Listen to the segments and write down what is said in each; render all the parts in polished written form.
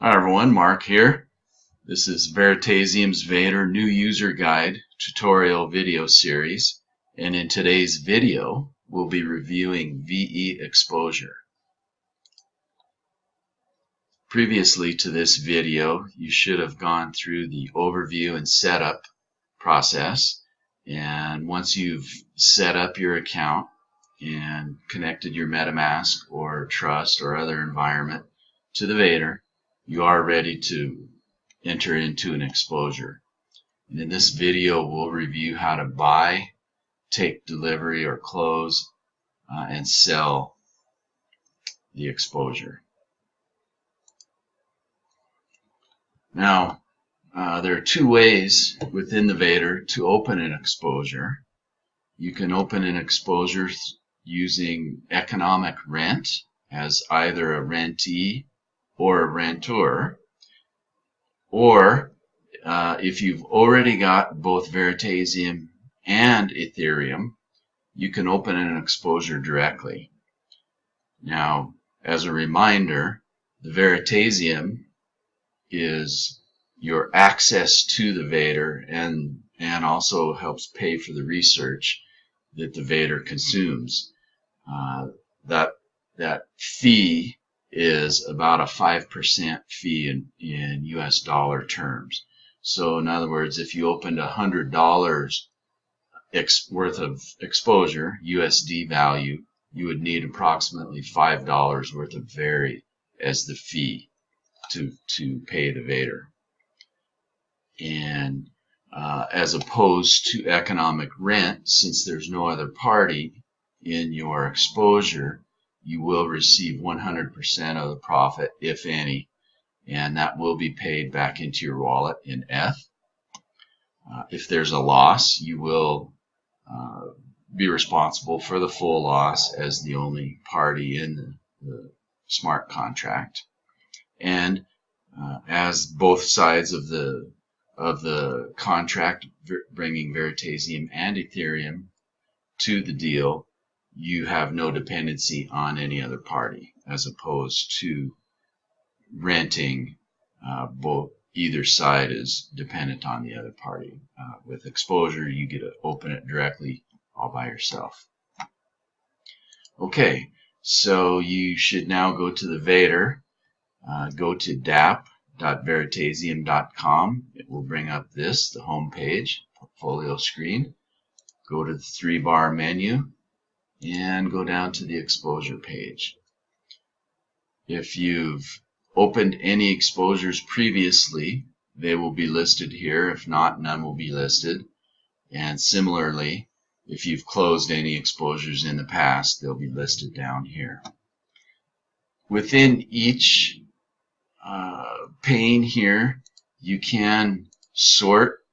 Hi everyone, Mark here. This is Veritaseum's VeADIR New User Guide tutorial video series, and in today's video we'll be reviewing VeExposure. Previously to this video, you should have gone through the overview and setup process, and once you've set up your account and connected your MetaMask or Trust or other environment to the VeADIR, you are ready to enter into an exposure. And in this video, we'll review how to buy, take delivery or close, and sell the exposure. Now, there are two ways within the VeADIR to open an exposure. You can open an exposure using economic rent as either a rentee or a rentor, or if you've already got both Veritaseum and Ethereum, you can open an exposure directly. Now, as a reminder, the Veritaseum is your access to the VeADIR and also helps pay for the research that the VeADIR consumes. That fee is about a 5% fee in US dollar terms. So in other words, if you opened $100 worth of exposure, USD value, you would need approximately $5 worth of VeRe as the fee to pay the VeADIR. And as opposed to economic rent, since there's no other party in your exposure, you will receive 100% of the profit, if any, and that will be paid back into your wallet in ETH. If there's a loss, you will be responsible for the full loss as the only party in the smart contract. And as both sides of the contract, bringing Veritaseum and Ethereum to the deal, you have no dependency on any other party, as opposed to renting. Either side is dependent on the other party. With exposure, you get to open it directly all by yourself. Okay, so you should now go to the VeADIR. Go to dap.veritaseum.com. It will bring up the home page, portfolio screen. Go to the 3-bar menu and go down to the exposure page. If you've opened any exposures previously, they will be listed here. If not, none will be listed. And similarly, if you've closed any exposures in the past, they'll be listed down here. Within each pane here, you can sort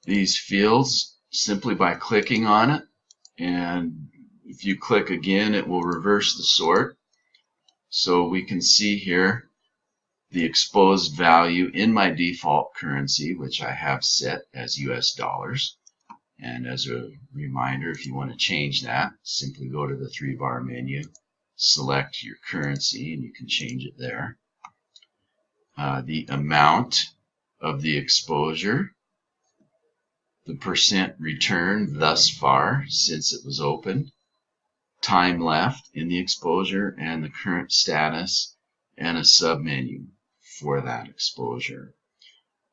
these fields simply by clicking on it, and if you click again, it will reverse the sort. So we can see here the exposed value in my default currency, which I have set as US dollars. And as a reminder, if you want to change that, simply go to the 3-bar menu, select your currency, and you can change it there. The amount of the exposure, the percent return thus far since it was opened, time left in the exposure, and the current status, and a submenu for that exposure.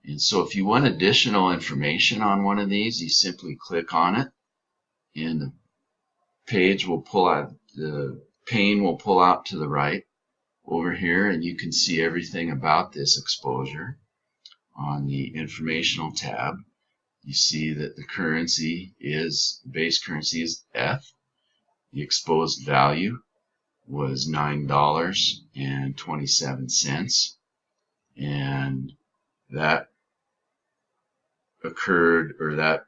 And so if you want additional information on one of these, you simply click on it, and the page will pull out, the pane will pull out to the right over here, and you can see everything about this exposure. On the informational tab, you see that the currency is, base currency is ETH. The exposed value was $9.27, and that occurred, or that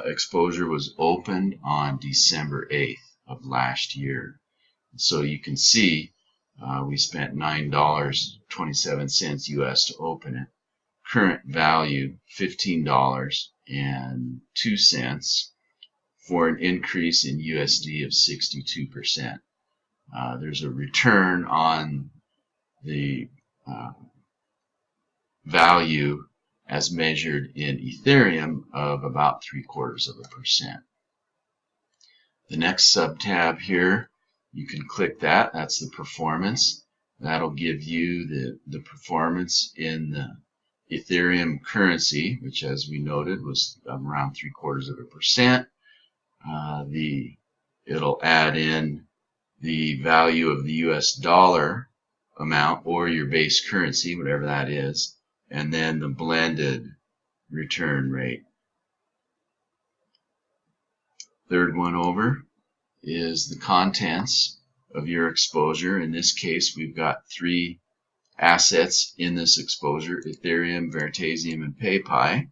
exposure was opened on December 8th of last year. So you can see we spent $9.27 US to open it. Current value $15.02 for an increase in USD of 62%. There's a return on the value as measured in Ethereum of about 0.75%. The next sub-tab here, you can click that. That's the performance. That'll give you the performance in the Ethereum currency, which, as we noted, was around 0.75%. It'll add in the value of the US dollar amount or your base currency, whatever that is, and then the blended return rate. Third one over is the contents of your exposure. In this case, we've got 3 assets in this exposure: Ethereum, Veritaseum, and PayPi.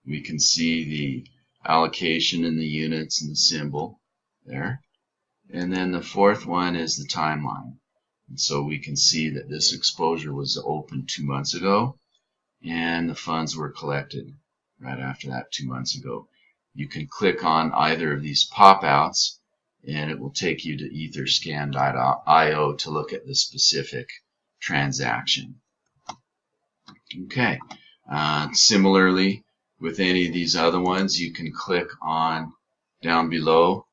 We can see the allocation in the units and the symbol there. And then the fourth one is the timeline. And so we can see that this exposure was opened 2 months ago, and the funds were collected right after that 2 months ago. You can click on either of these pop-outs, and it will take you to etherscan.io to look at the specific transaction. Okay. Similarly, with any of these other ones, you can click on down below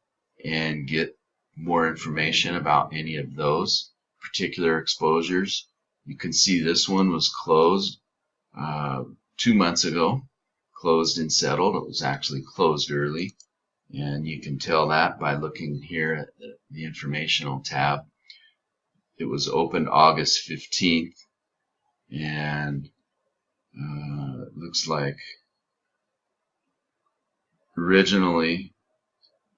and get more information about any of those particular exposures. You can see this one was closed 2 months ago, closed and settled. It was actually closed early, and you can tell that by looking here at the informational tab. It was opened August 15th, and it looks like originally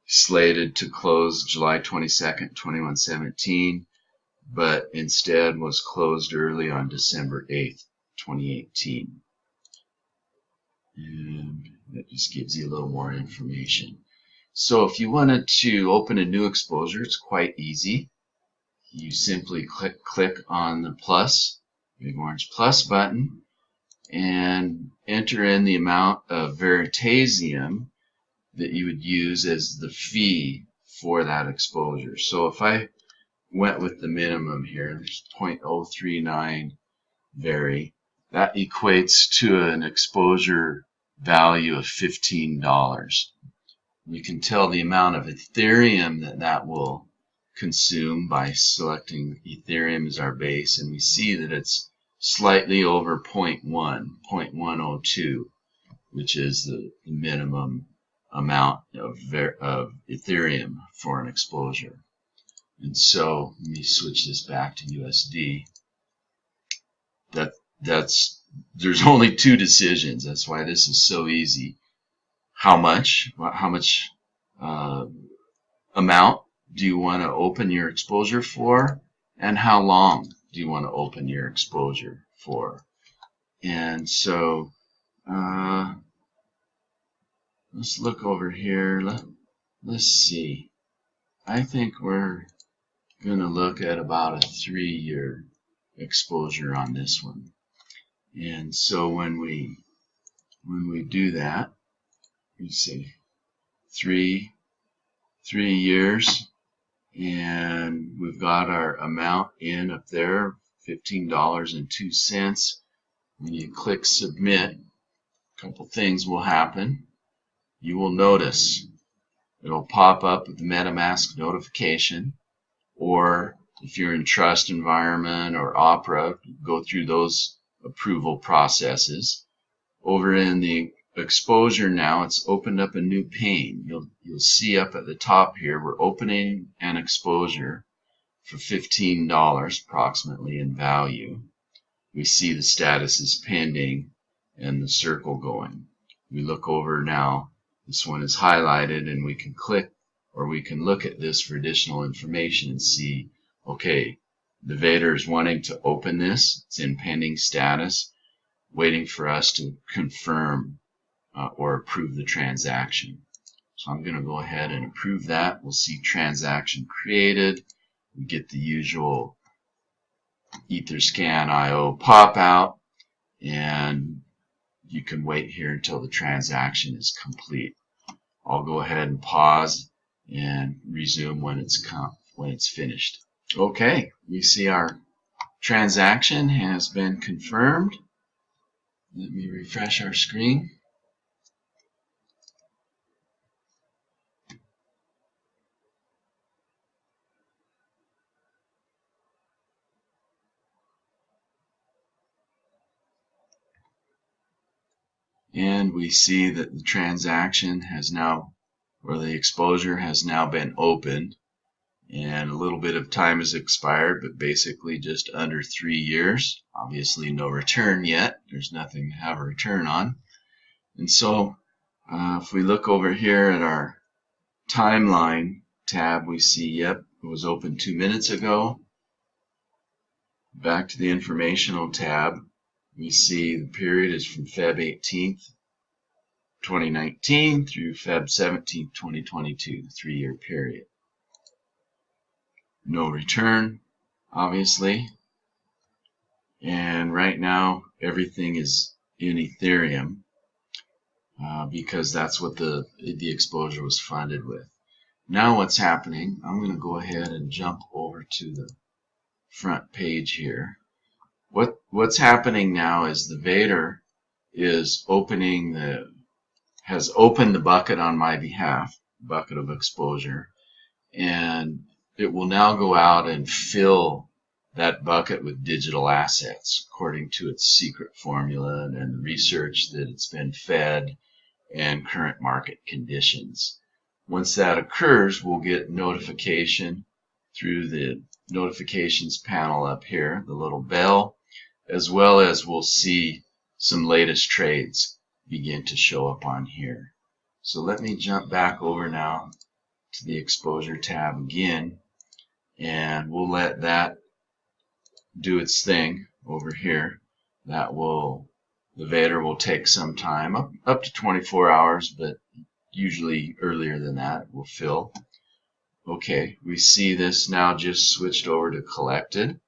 slated to close July 22nd, 2117, but instead was closed early on December 8th, 2018. And that just gives you a little more information. So if you wanted to open a new exposure, it's quite easy. You simply click on the plus, big orange plus button, and enter in the amount of Veritaseum that you would use as the fee for that exposure. So if I went with the minimum here, there's 0.039 Veri, that equates to an exposure value of $15. You can tell the amount of Ethereum that will consume by selecting Ethereum as our base, and we see that it's slightly over 0.102, which is the minimum amount of Ethereum for an exposure. And so let me switch this back to USD. There's only 2 decisions. That's why this is so easy. How much amount do you want to open your exposure for, and how long do you want to open your exposure for? And so let's look over here. Let's see. I think we're going to look at about a 3-year exposure on this one. And so when we do that, you see 3 years, and we've got our amount in up there, $15.02. When you click submit, a couple things will happen. You will notice it'll pop up with the MetaMask notification, or if you're in Trust Environment or Opera, go through those approval processes. Over in the exposure now, it's opened up a new pane. You'll see up at the top here, we're opening an exposure for $15 approximately in value. We see the status is pending and the circle going. We look over now, this one is highlighted, and we can click, or we can look at this for additional information and see, okay, the VeADIR is wanting to open this. It's in pending status, waiting for us to confirm or approve the transaction. So I'm going to go ahead and approve that. We'll see transaction created. We get the usual etherscan.io pop out, and you can wait here until the transaction is complete. I'll go ahead and pause and resume when it's finished. Okay, we see our transaction has been confirmed, Let me refresh our screen. And we see that the transaction has now, or the exposure has now been opened, and a little bit of time has expired, but basically just under 3 years. Obviously no return yet. There's nothing to have a return on. And so if we look over here at our timeline tab, we see, yep, it was opened 2 minutes ago. Back to the informational tab, we see the period is from Feb 18th, 2019 through Feb 17th, 2022, the 3-year period. No return, obviously. And right now, everything is in Ethereum because that's what the exposure was funded with. Now what's happening, I'm going to go ahead and jump over to the front page here. What's happening now is the VeADIR is has opened the bucket on my behalf, bucket of exposure, and it will now go out and fill that bucket with digital assets according to its secret formula and the research that it's been fed and current market conditions. Once that occurs, we'll get notification through the notifications panel up here, the little bell, as well as we'll see some latest trades begin to show up on here. So let me jump back over now to the exposure tab again, and we'll let that do its thing over here. The VeADIR will take some time, up to 24 hours, but usually earlier than that it will fill. Okay, we see this now just switched over to collected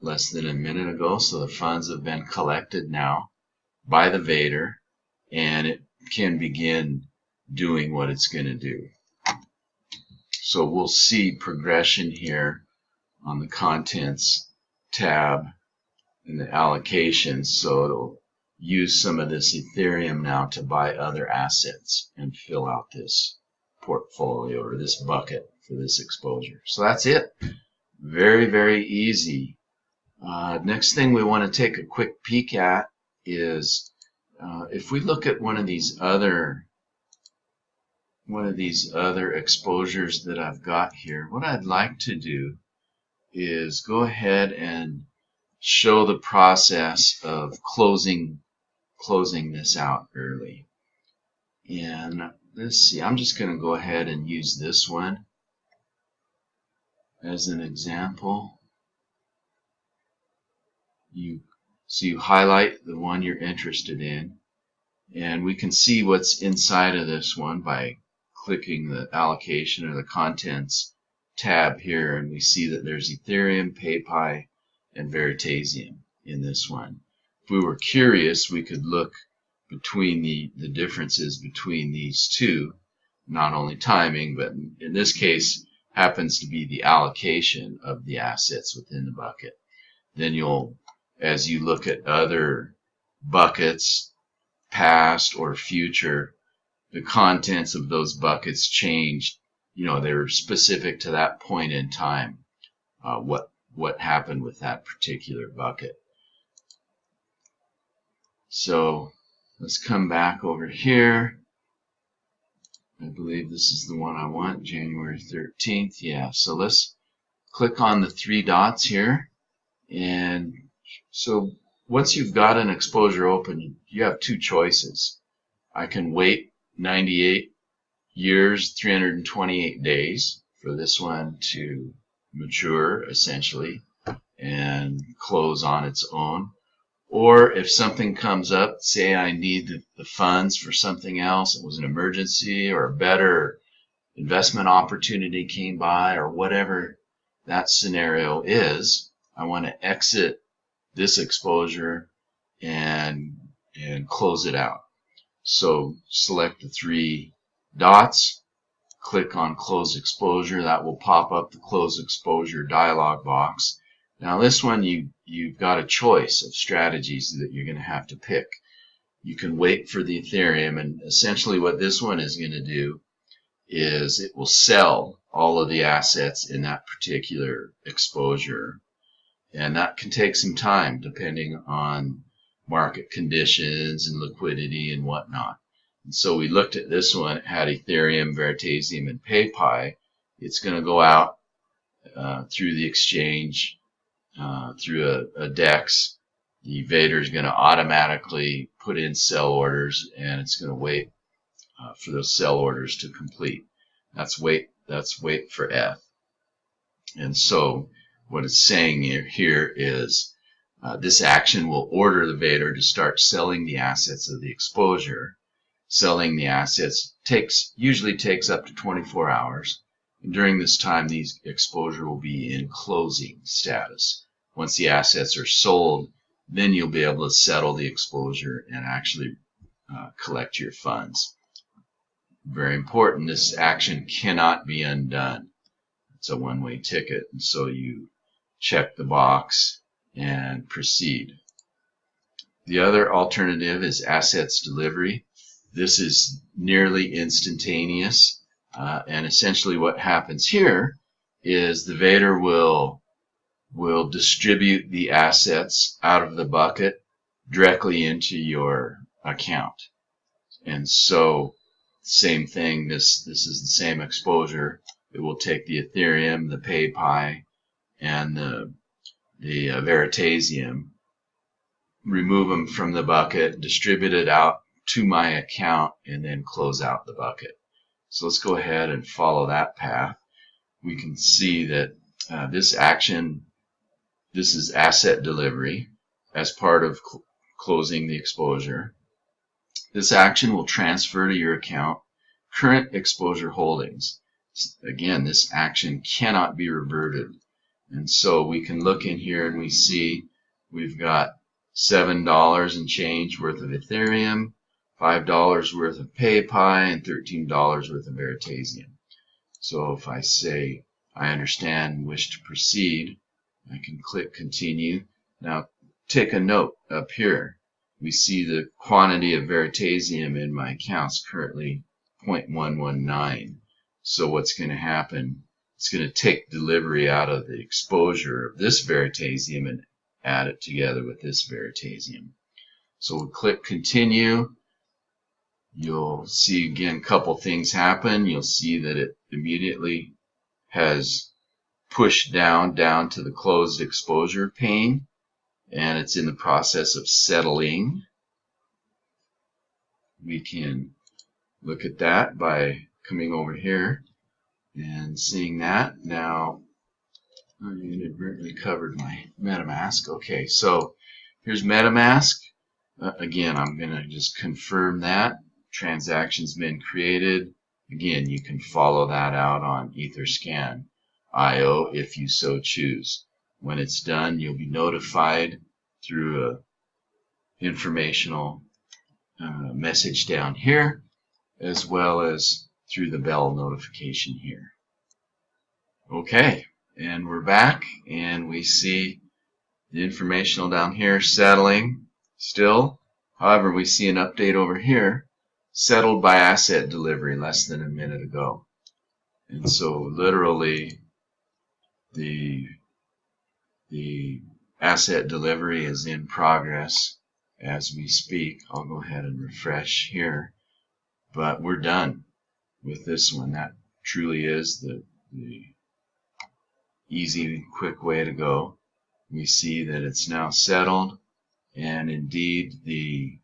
less than a minute ago, so the funds have been collected now by the VeADIR, and it can begin doing what it's going to do. So we'll see progression here on the contents tab in the allocations, so it'll use some of this Ethereum now to buy other assets and fill out this portfolio or this bucket for this exposure. So that's it. Very, very easy. Next thing we want to take a quick peek at is if we look at one of these other exposures that I've got here, what I'd like to do is go ahead and show the process of closing this out early. And let's see, I'm just going to go ahead and use this one as an example. So you highlight the one you're interested in, and we can see what's inside of this one by clicking the allocation or the contents tab here, and we see that there's Ethereum, PayPal, and Veritaseum in this one. If we were curious, we could look between the differences between these two, not only timing, but in this case happens to be the allocation of the assets within the bucket. Then as you look at other buckets, past or future, the contents of those buckets change. They're specific to that point in time, what happened with that particular bucket. So let's come back over here. I believe this is the one I want, January 13th. Yeah, so let's click on the 3 dots here. And so once you've got an exposure open, you have 2 choices. I can wait 98 years, 328 days for this one to mature, essentially, and close on its own. Or if something comes up, say I need the funds for something else, it was an emergency or a better investment opportunity came by, or whatever that scenario is, I want to exit this exposure and close it out. So select the 3 dots, click on Close Exposure. That will pop up the Close Exposure dialog box. Now this one, you've got a choice of strategies that you're going to have to pick. You can wait for the Ethereum, and essentially what this one is going to do is it will sell all of the assets in that particular exposure. And that can take some time depending on market conditions and liquidity and whatnot. And so we looked at this one. It had Ethereum, Veritaseum, and PayPi. It's going to go out through the exchange, through a DEX. The VeADIR is going to automatically put in sell orders, and it's going to wait for those sell orders to complete. That's wait for F. And so what it's saying here is this action will order the VeADIR to start selling the assets of the exposure. Selling the assets usually takes up to 24 hours. And during this time, these exposure will be in closing status. Once the assets are sold, then you'll be able to settle the exposure and actually collect your funds. Very important, this action cannot be undone. It's a one-way ticket, and so you check the box and proceed. The other alternative is assets delivery. This is nearly instantaneous, and essentially what happens here is the VeADIR will distribute the assets out of the bucket directly into your account. And so same thing, this is the same exposure. It will take the Ethereum, the PayPi, and the Veritaseum, remove them from the bucket, distribute it out to my account, and then close out the bucket. So let's go ahead and follow that path. We can see that this action, this is asset delivery as part of closing the exposure. This action will transfer to your account current exposure holdings. Again, this action cannot be reverted. And so we can look in here and we see we've got $7 and change worth of Ethereum, $5 worth of PayPi, and $13 worth of Veritaseum. So if I say I understand and wish to proceed, I can click continue. Now take a note up here. We see the quantity of Veritaseum in my accounts currently 0.119. So what's going to happen, it's going to take delivery out of the exposure of this Veritaseum and add it together with this Veritaseum. So we'll click continue. You'll see again a couple things happen. You'll see that it immediately has pushed down to the closed exposure pane, and it's in the process of settling. We can look at that by coming over here and seeing that. Now I inadvertently covered my MetaMask. Okay, so here's MetaMask. Again, I'm going to just confirm that transaction's been created. Again, you can follow that out on Etherscan.io if you so choose. When it's done, you'll be notified through a informational message down here, as well as through the bell notification here. Okay, and we're back, and we see the informational down here settling still. However, we see an update over here, settled by asset delivery less than a minute ago. And so literally the asset delivery is in progress as we speak. I'll go ahead and refresh here, but we're done with this one. That truly is the easy, quick way to go. We see that it's now settled, and indeed the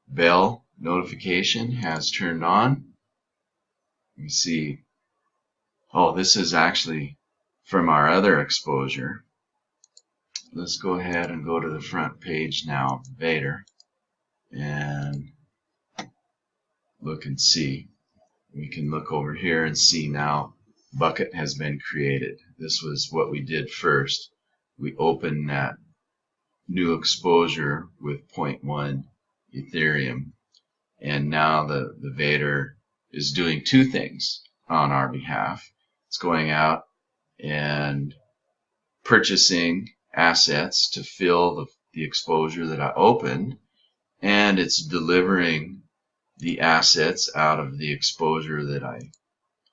bell notification has turned on. We see, oh, this is actually from our other exposure. Let's go ahead and go to the front page now of VeADIR and look and see. We can look over here and see now bucket has been created. This was what we did first. We opened that new exposure with 0.1 Ethereum, and now the VeADIR is doing two things on our behalf. It's going out and purchasing assets to fill the exposure that I opened, and it's delivering the assets out of the exposure that I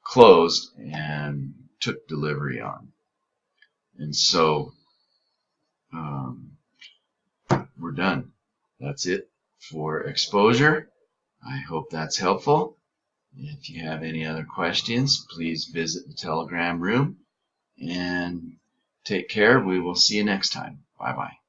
closed and took delivery on. And so we're done. That's it for exposure. I hope that's helpful. If you have any other questions, please visit the Telegram room, and take care. We will see you next time. Bye-bye.